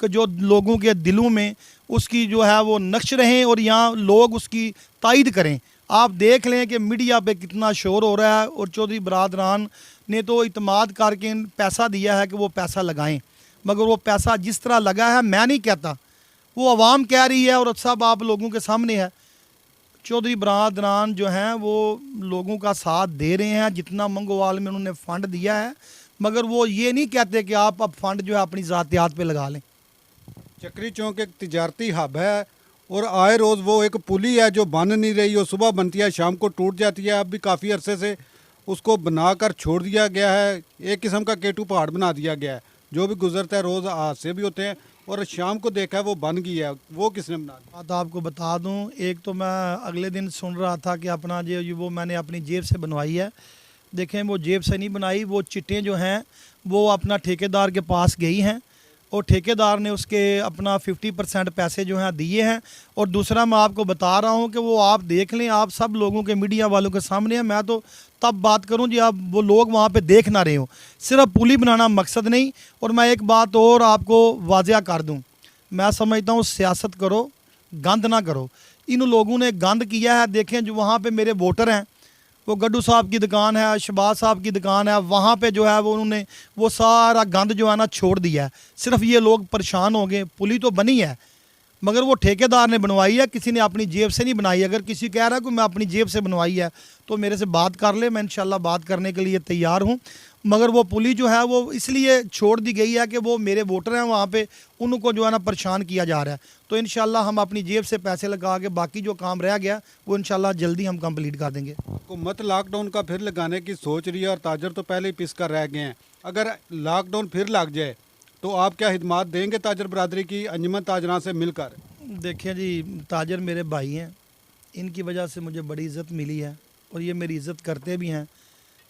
جو لوگوں کے دلوں میں اس کی جو ہے وہ نقش رہیں اور یہاں لوگ اس کی تائید کریں. آپ دیکھ لیں کہ میڈیا پہ کتنا شور ہو رہا ہے اور چودھری برادران نے تو اعتماد کر کے پیسہ دیا ہے کہ وہ پیسہ لگائیں, مگر وہ پیسہ جس طرح لگا ہے میں نہیں کہتا, وہ عوام کہہ رہی ہے اور سب آپ لوگوں کے سامنے ہے. چودھری برادران جو ہیں وہ لوگوں کا ساتھ دے رہے ہیں جتنا منگوال میں انہوں نے فنڈ دیا ہے, مگر وہ یہ نہیں کہتے کہ آپ اب فنڈ جو ہے اپنی ذاتیات پہ لگا لیں. چکری چونک ایک تجارتی ہب ہے اور آئے روز وہ ایک پلی ہے جو بن نہیں رہی, وہ صبح بنتی ہے شام کو ٹوٹ جاتی ہے. اب بھی کافی عرصے سے اس کو بنا کر چھوڑ دیا گیا ہے, ایک قسم کا کیٹو پہاڑ بنا دیا گیا ہے. جو بھی گزرتا ہے روز حادثے بھی ہوتے ہیں, اور شام کو دیکھا ہے وہ بن گئی ہے. وہ کس نے بنا دی؟ بات آپ کو بتا دوں, ایک تو میں اگلے دن سن رہا تھا کہ اپنا جو وہ میں نے اپنی جیب سے بنوائی ہے. دیکھیں وہ جیب سے نہیں بنائی, وہ چٹیں جو ہیں وہ اپنا ٹھیکیدار کے پاس گئی ہیں اور ٹھیکیدار نے اس کے اپنا 50% پیسے جو ہیں دیے ہیں. اور دوسرا میں آپ کو بتا رہا ہوں کہ وہ آپ دیکھ لیں, آپ سب لوگوں کے میڈیا والوں کے سامنے ہیں. میں تو تب بات کروں جی آپ وہ لوگ وہاں پہ دیکھ نہ رہے ہوں. صرف پولی بنانا مقصد نہیں. اور میں ایک بات اور آپ کو واضح کر دوں, میں سمجھتا ہوں سیاست کرو, گند نہ کرو. ان لوگوں نے گند کیا ہے. دیکھیں جو وہاں پہ میرے ووٹر ہیں, وہ گڈو صاحب کی دکان ہے, شہباز صاحب کی دکان ہے, وہاں پہ جو ہے وہ انہوں نے وہ سارا گند جو ہے نا چھوڑ دیا ہے. صرف یہ لوگ پریشان ہو گئے. پلی تو بنی ہے مگر وہ ٹھیکیدار نے بنوائی ہے, کسی نے اپنی جیب سے نہیں بنائی. اگر کسی کہہ رہا ہے کہ میں اپنی جیب سے بنوائی ہے تو میرے سے بات کر لے, میں انشاءاللہ بات کرنے کے لیے تیار ہوں. مگر وہ پلی جو ہے وہ اس لیے چھوڑ دی گئی ہے کہ وہ میرے ووٹر ہیں وہاں پہ, ان کو جو ہے نا پریشان کیا جا رہا ہے. تو انشاءاللہ ہم اپنی جیب سے پیسے لگا کے باقی جو کام رہ گیا وہ انشاءاللہ جلدی ہم کمپلیٹ کر دیں گے. حکومت لاک ڈاؤن کا پھر لگانے کی سوچ رہی ہے اور تاجر تو پہلے ہی پس کر رہ گئے ہیں. اگر لاک ڈاؤن پھر لگ جائے تو آپ کیا خدمات دیں گے تاجر برادری کی انجمن تاجران سے مل کر؟ دیکھیں جی, تاجر میرے بھائی ہیں, ان کی وجہ سے مجھے بڑی عزت ملی ہے اور یہ میری عزت کرتے بھی ہیں.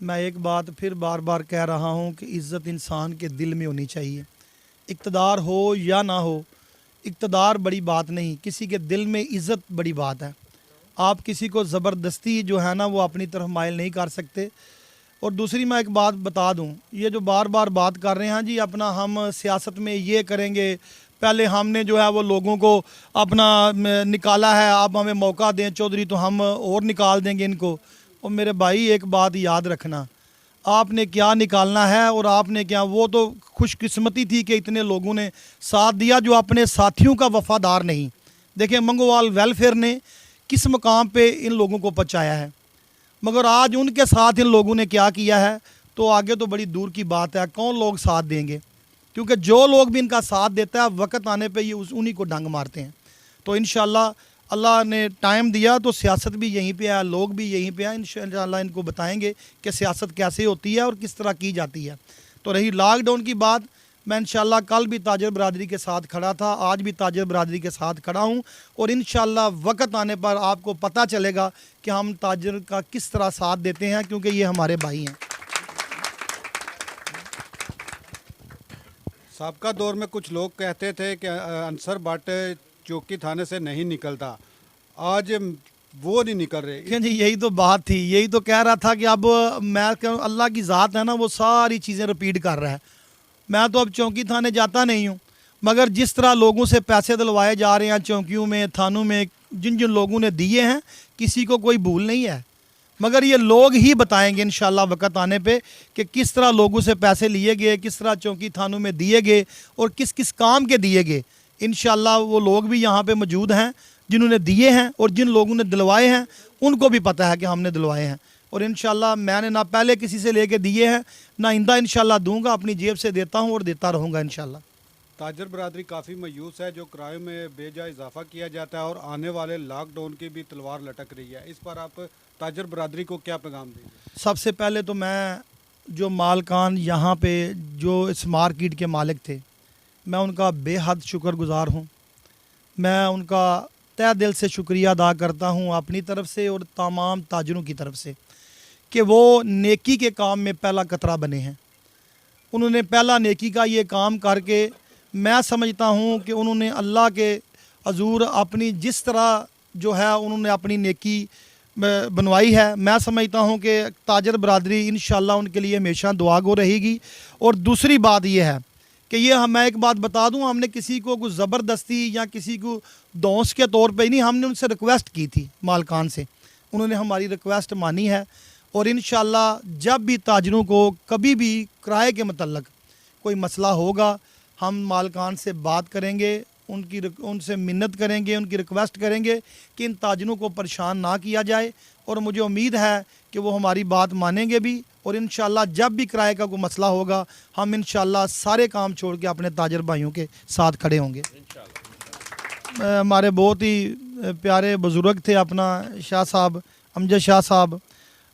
میں ایک بات پھر بار بار کہہ رہا ہوں کہ عزت انسان کے دل میں ہونی چاہیے. اقتدار ہو یا نہ ہو, اقتدار بڑی بات نہیں, کسی کے دل میں عزت بڑی بات ہے. آپ کسی کو زبردستی جو ہے نا وہ اپنی طرف مائل نہیں کر سکتے. اور دوسری میں ایک بات بتا دوں, یہ جو بار بار بات کر رہے ہیں جی اپنا ہم سیاست میں یہ کریں گے, پہلے ہم نے جو ہے وہ لوگوں کو اپنا نکالا ہے, آپ ہمیں موقع دیں چودھری تو ہم اور نکال دیں گے ان کو. اور میرے بھائی ایک بات یاد رکھنا, آپ نے کیا نکالنا ہے اور آپ نے کیا, وہ تو خوش قسمتی تھی کہ اتنے لوگوں نے ساتھ دیا جو اپنے ساتھیوں کا وفادار نہیں. دیکھیں منگوال ویلفیئر نے کس مقام پہ ان لوگوں کو پہنچایا ہے, مگر آج ان کے ساتھ ان لوگوں نے کیا کیا ہے تو آگے تو بڑی دور کی بات ہے کون لوگ ساتھ دیں گے, کیونکہ جو لوگ بھی ان کا ساتھ دیتا ہے وقت آنے پہ یہ انہی کو ڈنگ مارتے ہیں. تو انشاءاللہ اللہ نے ٹائم دیا تو سیاست بھی یہیں پہ ہے, لوگ بھی یہیں پہ ہیں. انشاءاللہ ان کو بتائیں گے کہ سیاست کیسے ہوتی ہے اور کس طرح کی جاتی ہے. تو رہی لاک ڈاؤن کی بات, میں انشاءاللہ کل بھی تاجر برادری کے ساتھ کھڑا تھا, آج بھی تاجر برادری کے ساتھ کھڑا ہوں, اور انشاءاللہ وقت آنے پر آپ کو پتہ چلے گا کہ ہم تاجر کا کس طرح ساتھ دیتے ہیں, کیونکہ یہ ہمارے بھائی ہیں. سابقہ دور میں کچھ لوگ کہتے تھے کہ انصر بٹ چوکی تھانے سے نہیں نکلتا, آج وہ نہیں نکل رہے. جی یہی تو بات تھی, یہی تو کہہ رہا تھا کہ اب میں اللہ کی ذات ہے نا وہ ساری چیزیں رپیٹ کر رہا ہے. میں تو اب چوکی تھانے جاتا نہیں ہوں, مگر جس طرح لوگوں سے پیسے دلوائے جا رہے ہیں چوکیوں میں, تھانوں میں, جن جن لوگوں نے دیے ہیں کسی کو کوئی بھول نہیں ہے. مگر یہ لوگ ہی بتائیں گے انشاءاللہ وقت آنے پہ کہ کس طرح لوگوں سے پیسے لیے گئے, کس طرح چوکی تھانوں میں دیے گئے اور کس کس کام کے دیے گئے. انشاءاللہ وہ لوگ بھی یہاں پہ موجود ہیں جنہوں نے دیے ہیں, اور جن لوگوں نے دلوائے ہیں ان کو بھی پتہ ہے کہ ہم نے دلوائے ہیں. اور انشاءاللہ میں نے نہ پہلے کسی سے لے کے دیے ہیں نہ آئندہ انشاءاللہ دوں گا, اپنی جیب سے دیتا ہوں اور دیتا رہوں گا انشاءاللہ. تاجر برادری کافی مایوس ہے, جو کرائے میں بے جا اضافہ کیا جاتا ہے اور آنے والے لاک ڈاؤن کی بھی تلوار لٹک رہی ہے. اس پر آپ تاجر برادری کو کیا پیغام دیں گے؟ سب سے پہلے تو میں جو مالکان یہاں پہ جو اس مارکیٹ کے مالک تھے, میں ان کا بے حد شکر گزار ہوں. میں ان کا تہ دل سے شکریہ ادا کرتا ہوں اپنی طرف سے اور تمام تاجروں کی طرف سے کہ وہ نیکی کے کام میں پہلا قطرہ بنے ہیں. انہوں نے پہلا نیکی کا یہ کام کر کے میں سمجھتا ہوں کہ انہوں نے اللہ کے حضور اپنی جس طرح جو ہے انہوں نے اپنی نیکی بنوائی ہے, میں سمجھتا ہوں کہ تاجر برادری انشاءاللہ ان کے لیے ہمیشہ دعا گو رہے گی. اور دوسری بات یہ ہے کہ یہ میں ایک بات بتا دوں, ہم نے کسی کو کوئی زبردستی یا کسی کو دوست کے طور پہ نہیں, ہم نے ان سے ریکویسٹ کی تھی مالکان سے, انہوں نے ہماری ریکویسٹ مانی ہے. اور انشاءاللہ جب بھی تاجروں کو کبھی بھی کرائے کے متعلق کوئی مسئلہ ہوگا, ہم مالکان سے بات کریں گے, ان سے منت کریں گے, ان کی ریکویسٹ کریں گے کہ ان تاجروں کو پریشان نہ کیا جائے. اور مجھے امید ہے کہ وہ ہماری بات مانیں گے بھی, اور انشاءاللہ جب بھی کرائے کا کوئی مسئلہ ہوگا ہم انشاءاللہ سارے کام چھوڑ کے اپنے تاجر بھائیوں کے ساتھ کھڑے ہوں گے. ہمارے بہت ہی پیارے بزرگ تھے اپنا شاہ صاحب, امجد شاہ صاحب,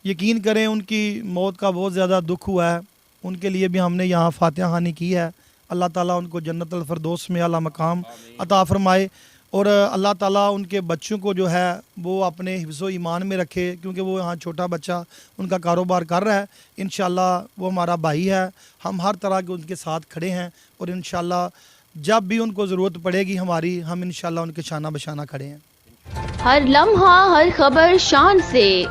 یقین کریں ان کی موت کا بہت زیادہ دکھ ہوا ہے. ان کے لیے بھی ہم نے یہاں فاتحہ خوانی کی ہے. اللہ تعالیٰ ان کو جنت الفردوس میں اعلیٰ مقام عطا فرمائے, اور اللہ تعالیٰ ان کے بچوں کو جو ہے وہ اپنے حفظ و ایمان میں رکھے, کیونکہ وہ یہاں چھوٹا بچہ ان کا کاروبار کر رہا ہے. انشاءاللہ وہ ہمارا بھائی ہے, ہم ہر طرح کے ان کے ساتھ کھڑے ہیں, اور انشاءاللہ جب بھی ان کو ضرورت پڑے گی ہماری, ہم انشاءاللہ ان کے شانہ بشانہ کھڑے ہیں. ہر لمحہ ہر خبر شان سے